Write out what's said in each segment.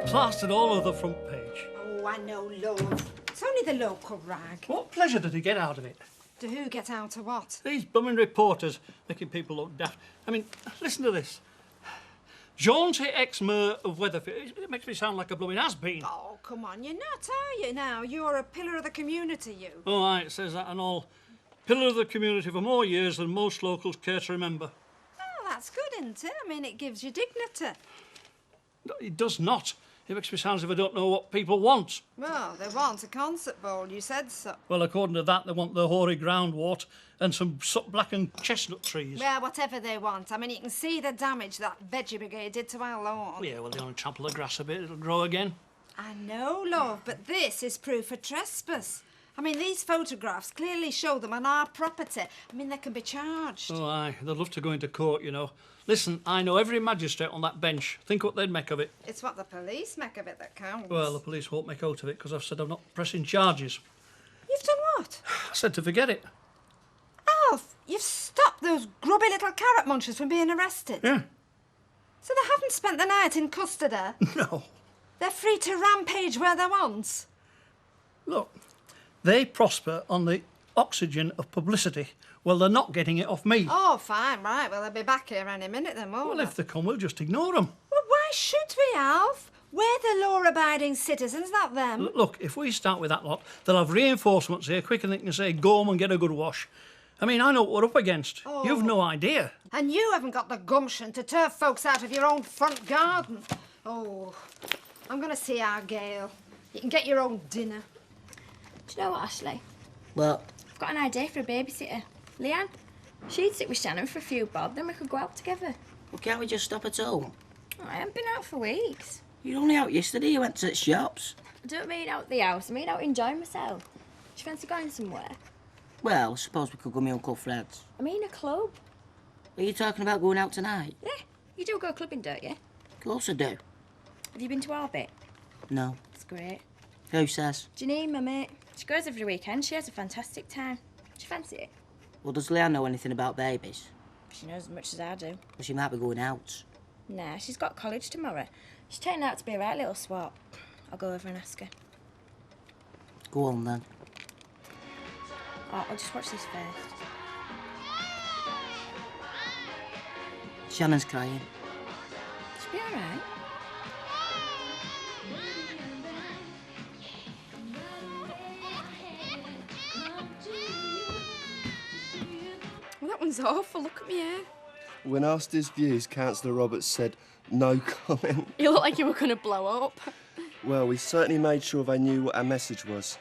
plastered all over the front page. Oh, I know, love. It's only the local rag. What pleasure did he get out of it? Do who get out of what? These bumming reporters making people look daft. I mean, listen to this. Jaunty ex-mayor of Weatherfield. It makes me sound like a blooming has-been. Oh, come on, you're not, are you now? You're a pillar of the community, you. Oh, aye, it says that and all. Pillar of the community for more years than most locals care to remember. Oh, that's good, isn't it? I mean, it gives you dignity. It does not. It makes me sound as if I don't know what people want. Well, they want a concert bowl, you said so. Well, according to that, they want the hoary groundwort and some black and chestnut trees. Well, whatever they want. I mean, you can see the damage that Veggie Brigade did to our lawn. Yeah, well, they only trample the grass a bit, it'll grow again. I know, love, but this is proof of trespass. I mean, these photographs clearly show them on our property. I mean, they can be charged. Oh, aye, they'd love to go into court, you know. Listen, I know every magistrate on that bench. Think what they'd make of it. It's what the police make of it that counts. Well, the police won't make out of it because I've said I'm not pressing charges. You've done what? I said to forget it. Alf, you've stopped those grubby little carrot munchers from being arrested. Yeah. So they haven't spent the night in custody? No. They're free to rampage where they want? Look, they prosper on the oxygen of publicity. Well, they're not getting it off me. Oh, fine, right. Well, they'll be back here any minute then, won't Well, they? if they come, we'll just ignore them. Well, why should we, Alf? We're the law-abiding citizens, not them. Look, if we start with that lot, they'll have reinforcements here quicker than they can say, go home and get a good wash. I mean, I know what we're up against. Oh. You've no idea. And you haven't got the gumption to turf folks out of your own front garden. Oh, I'm going to see our Gail. You can get your own dinner. Do you know what, Ashley? Well, I've got an idea for a babysitter. Leanne, she'd sit with Shannon for a few bob, then we could go out together. well, can't we just stop at home? I haven't been out for weeks. You were only out yesterday, you went to the shops. I don't mean out the house, I mean out enjoying myself. Do you fancy going somewhere? Well, I suppose we could go to my Uncle Fred's. I mean a club. Are you talking about going out tonight? Yeah, you do go clubbing, don't you? Of course I do. Have you been to Orbit? No. It's great. Who says? Janine, my mate. She goes every weekend. She has a fantastic time. Do you fancy it? Well, does Leanne know anything about babies? She knows as much as I do. Well, she might be going out. Nah, she's got college tomorrow. She's turning out to be a right little swap. I'll go over and ask her. Go on, then. Oh, I'll just watch this first. Shannon's crying. She'll be all right. Well, that one's awful. Look at me here. When asked his views, Councillor Roberts said no comment. You look like you were going to blow up. Well, we certainly made sure they knew what our message was.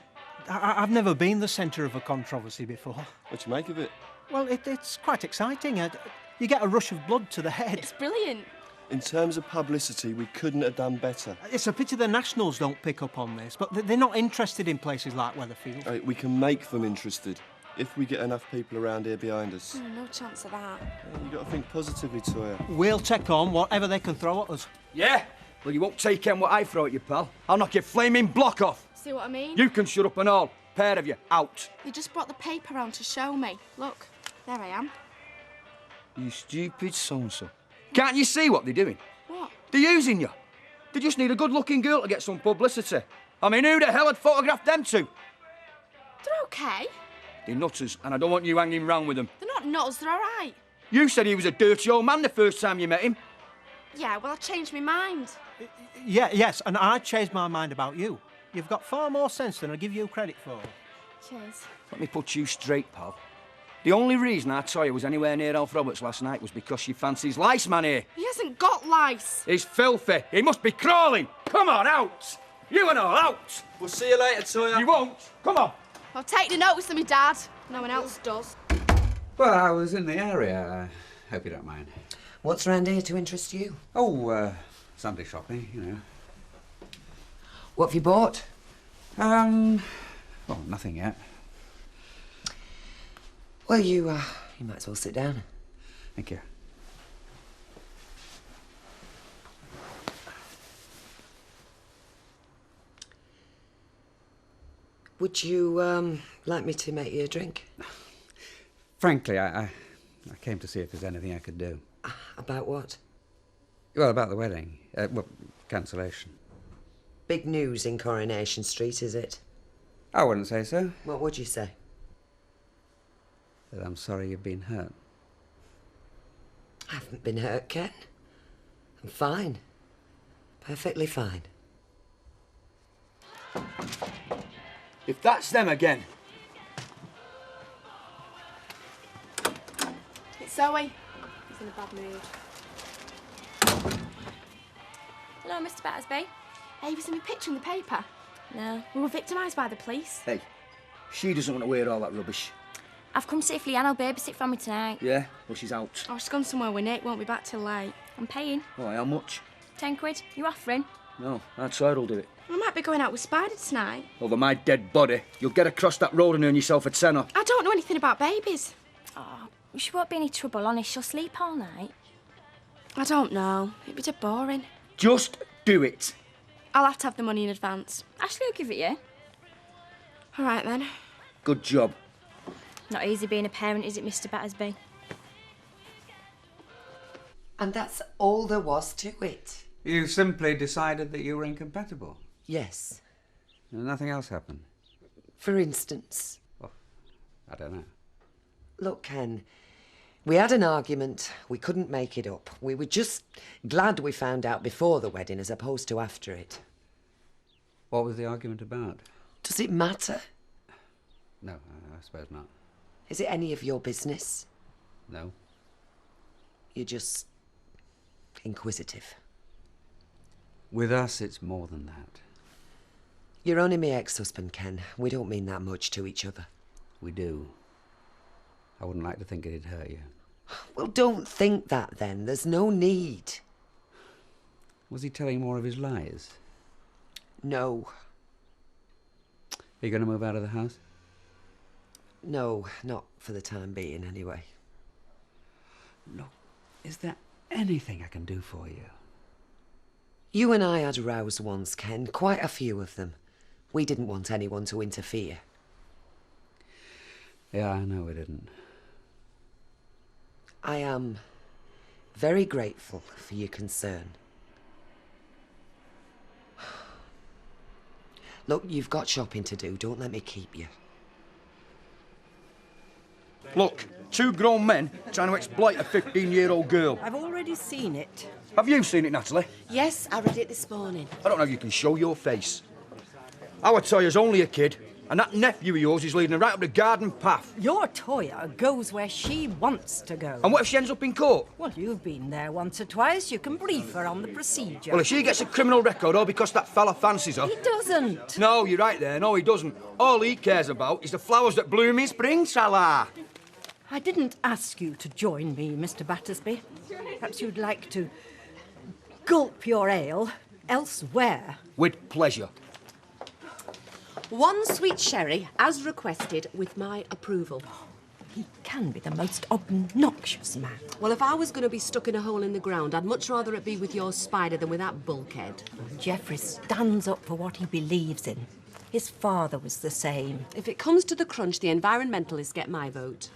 I've never been the centre of a controversy before. What do you make of it? Well, it's quite exciting. You get a rush of blood to the head. It's brilliant. In terms of publicity, we couldn't have done better. It's a pity the Nationals don't pick up on this, but they're not interested in places like Weatherfield. We can make them interested if we get enough people around here behind us. No chance of that. You've got to think positively, Toya. We'll take on whatever they can throw at us. Yeah? Well, you won't take in what I throw at you, pal. I'll knock your flaming block off. See what I mean? You can shut up and all. Pair of you, out. You just brought the paper round to show me. Look, there I am. You stupid so-and-so. Can't you see what they're doing? What? They're using you. They just need a good-looking girl to get some publicity. I mean, who the hell had photographed them two? They're okay. They're nutters, and I don't want you hanging round with them. They're not nutters, they're all right. You said he was a dirty old man the first time you met him. Yeah, well, I changed my mind. Yes, and I changed my mind about you. You've got far more sense than I give you credit for. Cheers. Let me put you straight, pal. The only reason I saw you was anywhere near Alf Roberts last night was because she fancies lice man here. He hasn't got lice. He's filthy. He must be crawling. Come on, out. You and all, out. We'll see you later, Toya. You won't. Come on. I'll take the notice of me dad. No one else does. Well, I was in the area. I hope you don't mind. What's round here to interest you? Oh, Sunday shopping, you know. What have you bought? Well, nothing yet. Well, you might as well sit down. Thank you. Would you, like me to make you a drink? Frankly, I came to see if there's anything I could do. About what? Well, about the wedding. Cancellation. Big news in Coronation Street, is it? I wouldn't say so. What would you say? That I'm sorry you've been hurt. I haven't been hurt, Ken. I'm fine. Perfectly fine. If that's them again. It's Zoe. He's in a bad mood. Hello, Mr. Battersby. Hey, have you seen my picture in the paper? No. We were victimised by the police. Hey, she doesn't want to wear all that rubbish. I've come to see if Leanne will babysit for me tonight. Yeah? Well, she's out. Oh, she's gone somewhere with Nick. Won't be back till late. I'm paying. Why, how much? 10 quid. You offering? No, that's her will do it. I might be going out with Spider tonight. Over my dead body. You'll get across that road and earn yourself a tenner. I don't know anything about babies. Oh, she won't be any trouble, honest. She'll sleep all night. I don't know. It'd be too boring. Just do it. I'll have to have the money in advance. Ashley will give it you. All right, then. Good job. Not easy being a parent, is it, Mr. Battersby? And that's all there was to it. You simply decided that you were incompatible. Yes. And nothing else happened. For instance. Well, I don't know. Look, Ken, we had an argument. We couldn't make it up. We were just glad we found out before the wedding as opposed to after it. What was the argument about? Does it matter? No, I suppose not. Is it any of your business? No. You're just inquisitive. With us, it's more than that. You're only my ex-husband, Ken. We don't mean that much to each other. We do. I wouldn't like to think it'd hurt you. Well, don't think that then. There's no need. Was he telling more of his lies? No. Are you going to move out of the house? No, not for the time being, anyway. Look, is there anything I can do for you? You and I had rows once, Ken. Quite a few of them. We didn't want anyone to interfere. Yeah, I know we didn't. I am very grateful for your concern. Look, you've got shopping to do. Don't let me keep you. Look, two grown men trying to exploit a 15-year-old girl. I've already seen it. Have you seen it, Natalie? Yes, I read it this morning. I don't know if you can show your face. Our Toya's only a kid, and that nephew of yours is leading her right up the garden path. Your Toya goes where she wants to go. And what if she ends up in court? Well, you've been there once or twice. You can brief her on the procedure. Well, if she gets a criminal record all because that fella fancies her... He doesn't. No, you're right there. No, he doesn't. All he cares about is the flowers that bloom in spring, Salah. I didn't ask you to join me, Mr. Battersby. Perhaps you'd like to gulp your ale elsewhere. With pleasure. One sweet sherry, as requested, with my approval. He can be the most obnoxious man. Well, if I was going to be stuck in a hole in the ground, I'd much rather it be with your Spider than with that bulkhead. Geoffrey stands up for what he believes in. His father was the same. If it comes to the crunch, the environmentalists get my vote.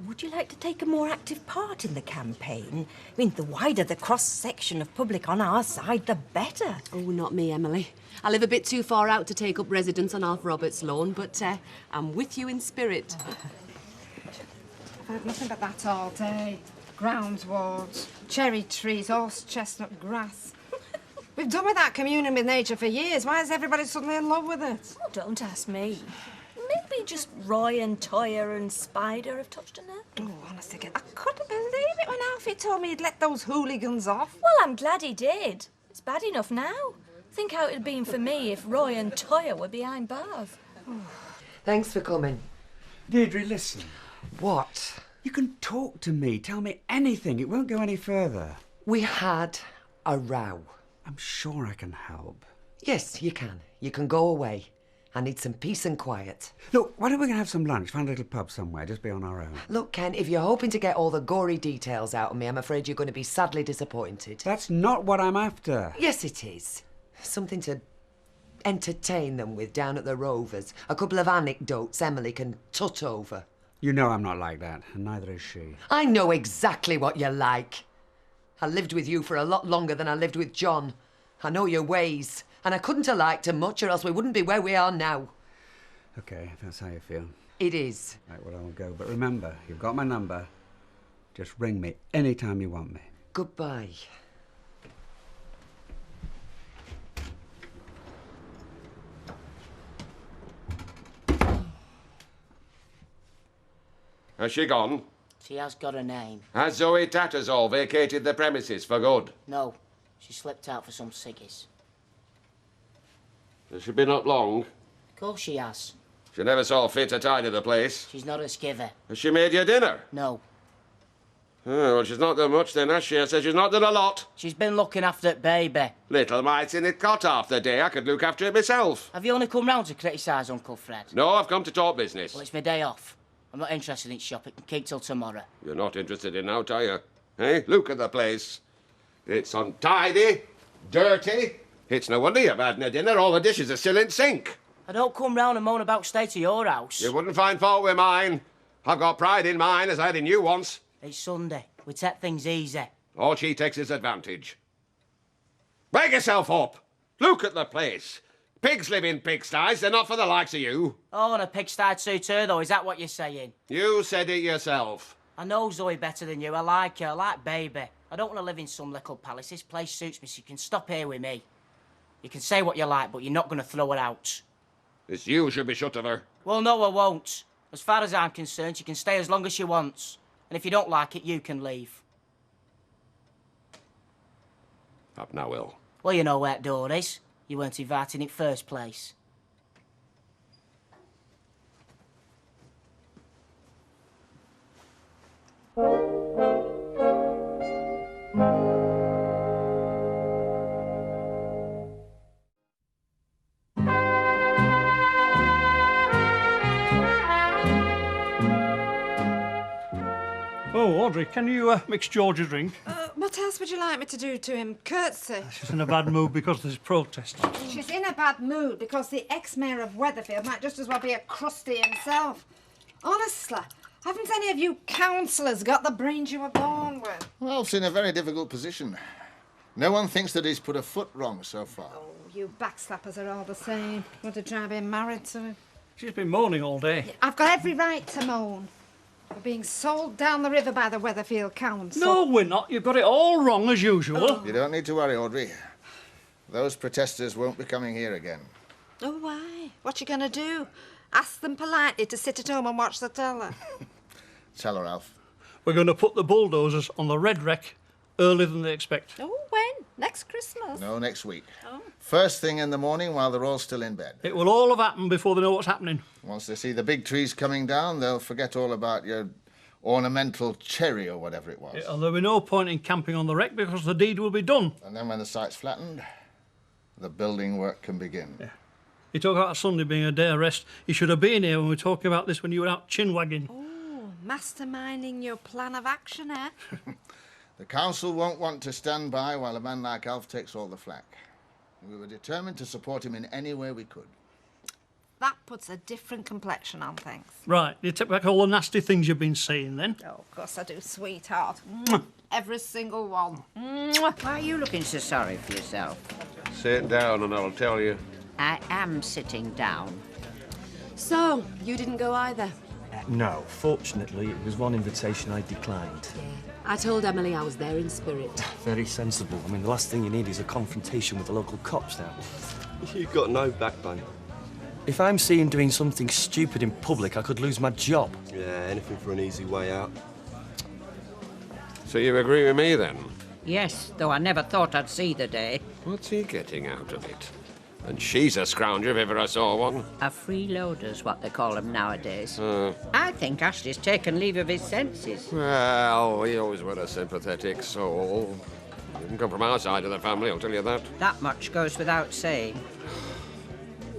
Would you like to take a more active part in the campaign? I mean, the wider the cross-section of public on our side, the better. Oh, not me, Emily. I live a bit too far out to take up residence on Alf Roberts' lawn, but I'm with you in spirit. I've had nothing but that all day. Grounds wards, cherry trees, horse chestnut grass. We've done with that communion with nature for years. Why is everybody suddenly in love with it? Oh, don't ask me. Maybe just Roy and Toya and Spider have touched a nerve. Oh, honestly, I couldn't believe it when Alfie told me he'd let those hooligans off. Well, I'm glad he did. It's bad enough now. Think how it'd been for me if Roy and Toya were behind bars. Thanks for coming. Deirdre, listen. What? You can talk to me. Tell me anything. It won't go any further. We had a row. I'm sure I can help. Yes, you can. You can go away. I need some peace and quiet. Look, why don't we go and have some lunch? Find a little pub somewhere. Just be on our own. Look, Ken, if you're hoping to get all the gory details out of me, I'm afraid you're going to be sadly disappointed. That's not what I'm after. Yes, it is. Something to entertain them with down at the Rovers. A couple of anecdotes Emily can tut over. You know I'm not like that, and neither is she. I know exactly what you're like. I lived with you for a lot longer than I lived with John. I know your ways. And I couldn't have liked her much, or else we wouldn't be where we are now. OK, if that's how you feel. It is. Right, well, I'll go. But remember, you've got my number. Just ring me any time you want me. Goodbye. Has she gone? She has got a name. Has Zoe Tattersall vacated the premises for good? No, she slipped out for some ciggies. Has she been up long? Of course she has. She never saw fit to tidy the place. She's not a skiver. Has she made you dinner? No. Oh, well, she's not done much then, has she? I said she's not done a lot. She's been looking after the baby. Little mite's in it cot half the day. I could look after it myself. Have you only come round to criticise Uncle Fred? No, I've come to talk business. Well, it's my day off. I'm not interested in shopping. It can keep till tomorrow. You're not interested in out, are you? Hey, look at the place. It's untidy, dirty. It's no wonder you've had no dinner. All the dishes are still in sink. I don't come round and moan about the state of your house. You wouldn't find fault with mine. I've got pride in mine, as I had in you once. It's Sunday. We take things easy. All she takes is advantage. Wake yourself up. Look at the place. Pigs live in pigsties. They're not for the likes of you. Oh, and a pigsty suit her, though. Is that what you're saying? You said it yourself. I know Zoe better than you. I like her. I like baby. I don't want to live in some little palace. This place suits me, so you can stop here with me. You can say what you like, but you're not going to throw her out. It's you should be shut of her. Well, no, I won't. As far as I'm concerned, she can stay as long as she wants. And if you don't like it, you can leave. Up now, Will. Well, you know where the door is. You weren't invited in the first place. Oh, Audrey, can you mix George a drink? What else would you like me to do to him? Curtsy? She's in a bad mood because there's protests. She's in a bad mood because the ex-mayor of Weatherfield might just as well be a crusty himself. Honestly, haven't any of you councillors got the brains you were born with? Ralph's in a very difficult position. No one thinks that he's put a foot wrong so far. Oh, you backslappers are all the same. Would have tried being married to him. She's been moaning all day. I've got every right to moan. We're being sold down the river by the Weatherfield Council. No, we're not. You've got it all wrong as usual. You don't need to worry, Audrey. Those protesters won't be coming here again. Oh, why? What you going to do? Ask them politely to sit at home and watch the telly. Tell her, Ralph. We're going to put the bulldozers on the red wreck earlier than they expect. Oh, when? Next Christmas? No, next week. Oh. First thing in the morning while they're all still in bed. It will all have happened before they know what's happening. Once they see the big trees coming down, they'll forget all about your ornamental cherry or whatever it was. Yeah, there'll be no point in camping on the wreck because the deed will be done. And then when the site's flattened, the building work can begin. Yeah. You talk about Sunday being a day of rest. You should have been here when we were talking about this when you were out chin-wagging. Oh, masterminding your plan of action, eh? The council won't want to stand by while a man like Alf takes all the flak. We were determined to support him in any way we could. That puts a different complexion on things. Right, you take back all the nasty things you've been saying then. Oh, of course I do, sweetheart. Every single one. Why are you looking so sorry for yourself? Sit down and I'll tell you. I am sitting down. So, you didn't go either? No, fortunately, it was one invitation I declined. I told Emily I was there in spirit. Very sensible. I mean, the last thing you need is a confrontation with the local cops now. You've got no backbone. If I'm seen doing something stupid in public, I could lose my job. Yeah, anything for an easy way out. So you agree with me, then? Yes, though I never thought I'd see the day. What's he getting out of it? And she's a scrounger if ever I saw one. A freeloader's what they call them nowadays. I think Ashley's taken leave of his senses. Well, he always was a sympathetic soul. Didn't come from our side of the family, I'll tell you that. That much goes without saying.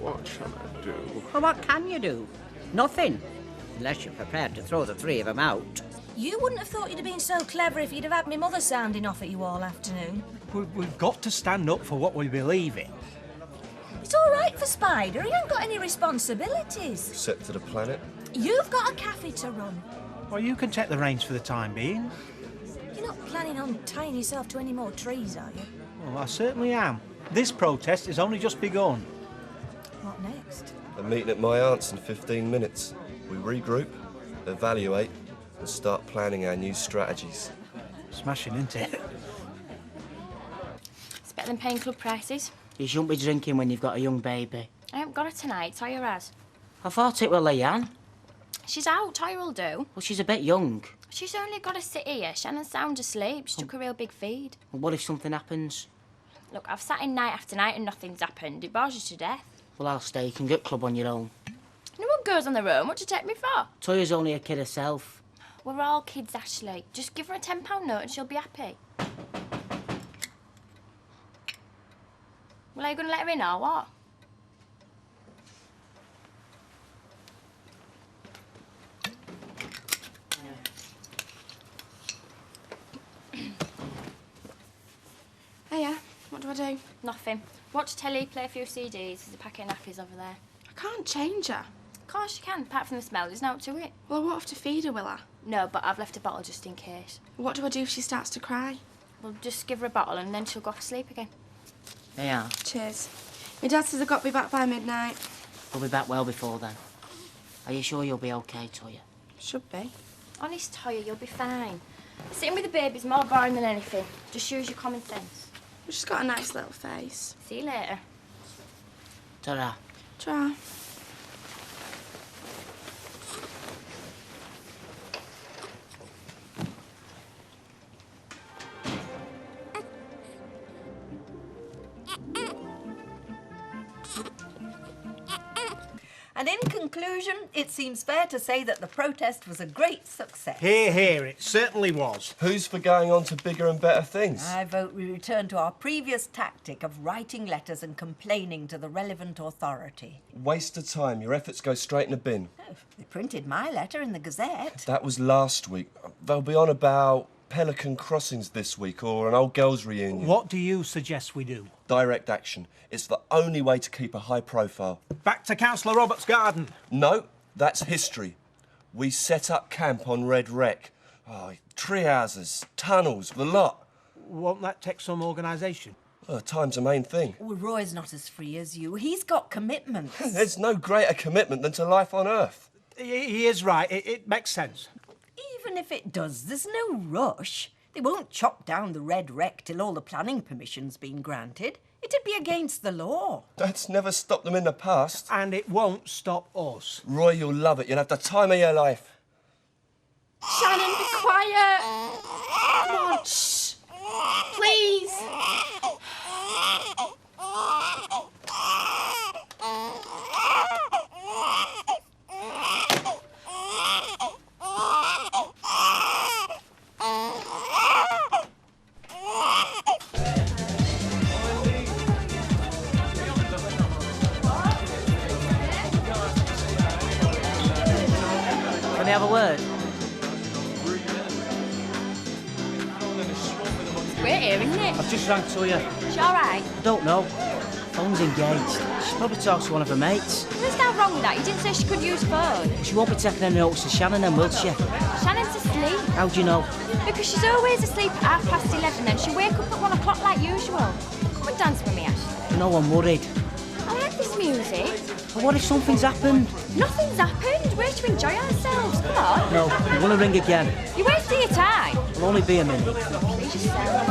What shall I do? Well, what can you do? Nothing. Unless you're prepared to throw the three of them out. You wouldn't have thought you'd have been so clever if you'd have had me mother sounding off at you all afternoon. We've got to stand up for what we believe in. It's all right for Spider. He ain't got any responsibilities. Except to the planet. You've got a cafe to run. Well, you can take the reins for the time being. You're not planning on tying yourself to any more trees, are you? Well, I certainly am. This protest has only just begun. What next? A meeting at my aunt's in 15 minutes. We regroup, evaluate, and start planning our new strategies. Smashing, isn't it? It's better than paying club prices. You shouldn't be drinking when you've got a young baby. I haven't got her tonight, Toya has. I thought it were Leanne. She's out, Toya will do. Well, she's a bit young. She's only got to sit here. Shannon's sound asleep. She took a real big feed. Well, what if something happens? Look, I've sat in night after night and nothing's happened. It bores you to death. Well, I'll stay. You can get club on your own. No one goes on their own. What do you take me for? Toya's only a kid herself. We're all kids, Ashley. Just give her a £10 note and she'll be happy. Well, are you going to let her in or what? Hiya, what do I do? Nothing. Watch telly, play a few CDs. There's a packet of nappies over there. I can't change her. Of course you can, apart from the smell. There's no up to it. Well, I won't have to feed her, will I? No, but I've left a bottle just in case. What do I do if she starts to cry? Well, just give her a bottle and then she'll go off to sleep again. They are. Cheers. My dad says I've got to be back by midnight. We'll be back well before then. Are you sure you'll be okay, Toya? Should be. Honest, Toya, you'll be fine. Sitting with the baby's more boring than anything. Just use your common sense. She's got a nice little face. See you later. Ta-ra. Ta-ra. And in conclusion, it seems fair to say that the protest was a great success. Hear, hear, it certainly was. Who's for going on to bigger and better things? I vote we return to our previous tactic of writing letters and complaining to the relevant authority. Waste of time. Your efforts go straight in the bin. Oh, they printed my letter in the Gazette. That was last week. They'll be on about Pelican Crossings this week or an old girls' reunion. What do you suggest we do? Direct action. It's the only way to keep a high profile. Back to Councillor Roberts' garden. No, that's history. We set up camp on Red Wreck. Oh, tree houses, tunnels, the lot. Won't that take some organisation? Well, time's the main thing. Well, Roy's not as free as you. He's got commitments. There's no greater commitment than to life on Earth. He is right. It makes sense. Even if it does, there's no rush. They won't chop down the Red Wreck till all the planning permission's been granted. It'd be against the law. That's never stopped them in the past. And it won't stop us. Roy, you'll love it. You'll have the time of your life. Shannon, be quiet. Come on, shh. Please. Can we have a word? We're here, isn't it? I've just rang Toya. She all right? I don't know. Phone's engaged. She's probably talked to one of her mates. There's nothing wrong with that. You didn't say she could use phone. She won't be taking any notice of Shannon then, will she? Shannon's asleep. How do you know? Because she's always asleep at 11:30, then she'll wake up at 1 o'clock like usual. Come and dance with me, Ashley. No, I'm worried. I like this music. But what if something's happened? Nothing's happened. We're to enjoy ourselves. Come on. No, I'm going to ring again. You're wasting your time. It'll only be a minute. Please yourself.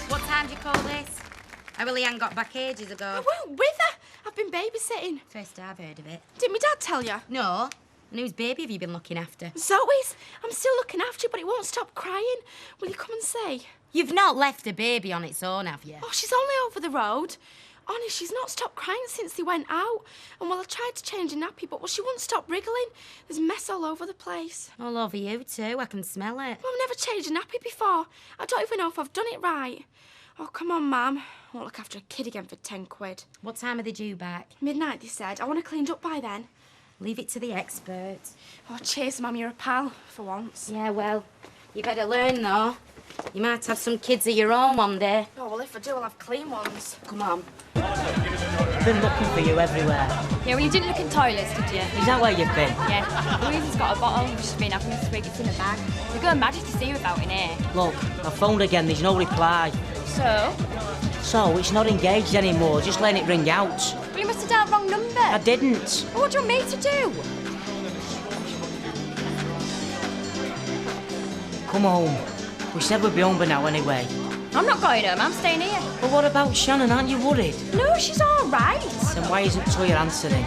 What time do you call this? I really ain't got back ages ago. I weren't with her. I've been babysitting. First I've heard of it. Did my dad tell you? No. And whose baby have you been looking after? Zoe's. I'm still looking after you, but it won't stop crying. Will you come and see? You've not left a baby on its own, have you? Oh, she's only over the road. Honest, she's not stopped crying since they went out. And well, I tried to change her nappy, but well, she wouldn't stop wriggling. There's mess all over the place. All over you too, I can smell it. Well, I've never changed a nappy before. I don't even know if I've done it right. Oh, come on, Mum. I won't look after a kid again for 10 quid. What time are they due back? Midnight, they said. I want her cleaned up by then. Leave it to the experts. Oh, cheers, Mum, you're a pal, for once. Yeah, well, you better learn, though. You might have some kids of your own one day. Oh, well, if I do, I'll have clean ones. Come on. I've been looking for you everywhere. Yeah, well, you didn't look in toilets, did you? Is that where you've been? Yeah. Louisa's got a bottle. She's been having this week. It's in a bag. We're going mad to see you about in here. Look, I phoned again, there's no reply. So? So, it's not engaged anymore, just letting it ring out. Well, you must have dialed wrong number. I didn't. Well, what do you want me to do? Come home. We said we'd be home by now anyway. I'm not going home. I'm staying here. But what about Shannon? Aren't you worried? No, she's all right. Then why isn't Toya answering?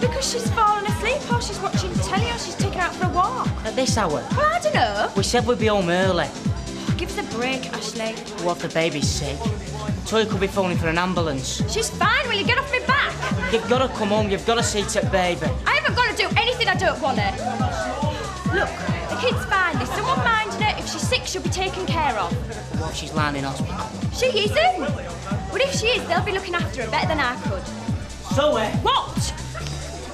Because she's fallen asleep or she's watching telly or she's taken out for a walk. At this hour? Well, I don't know. We said we'd be home early. Give us a break, Ashley. What if the baby's sick? Toya could be phoning for an ambulance. She's fine. Will you get off me back? You've got to come home. You've got to see to baby. I haven't got to do anything I don't want to. Look, the kid's fine. There's someone minding her. If she's sick, she'll be taken care of. What if she's lying in hospital? She isn't. But if she is, they'll be looking after her better than I could. Zoe! What?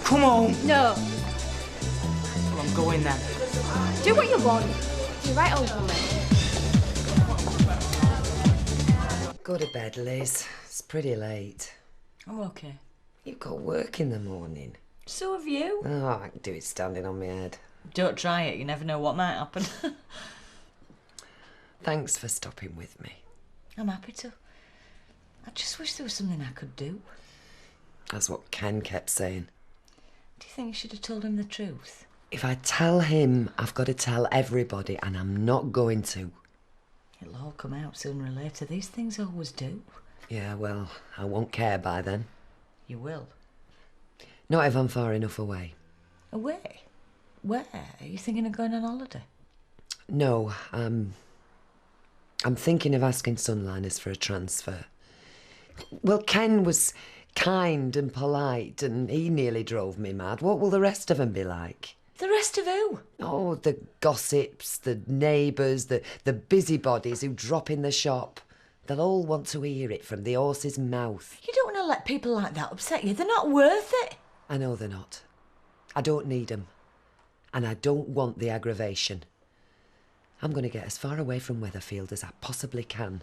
Come home. No. Well, I'm going then. Do what you want. You're right, old woman. Go to bed, Liz. It's pretty late. I'm okay. You've got work in the morning. So have you. Oh, I can do it standing on my head. Don't try it. You never know what might happen. Thanks for stopping with me. I'm happy to. I just wish there was something I could do. That's what Ken kept saying. Do you think you should have told him the truth? If I tell him, I've got to tell everybody, and I'm not going to. It'll all come out sooner or later. These things always do. Yeah, well, I won't care by then. You will. Not if I'm far enough away. Away? Where? Are you thinking of going on holiday? No, I'm thinking of asking Sunliners for a transfer. Well, Ken was kind and polite, and he nearly drove me mad. What will the rest of them be like? The rest of who? Oh, the gossips, the neighbours, the busybodies who drop in the shop. They'll all want to hear it from the horse's mouth. You don't want to let people like that upset you. They're not worth it. I know they're not. I don't need them. And I don't want the aggravation. I'm going to get as far away from Weatherfield as I possibly can.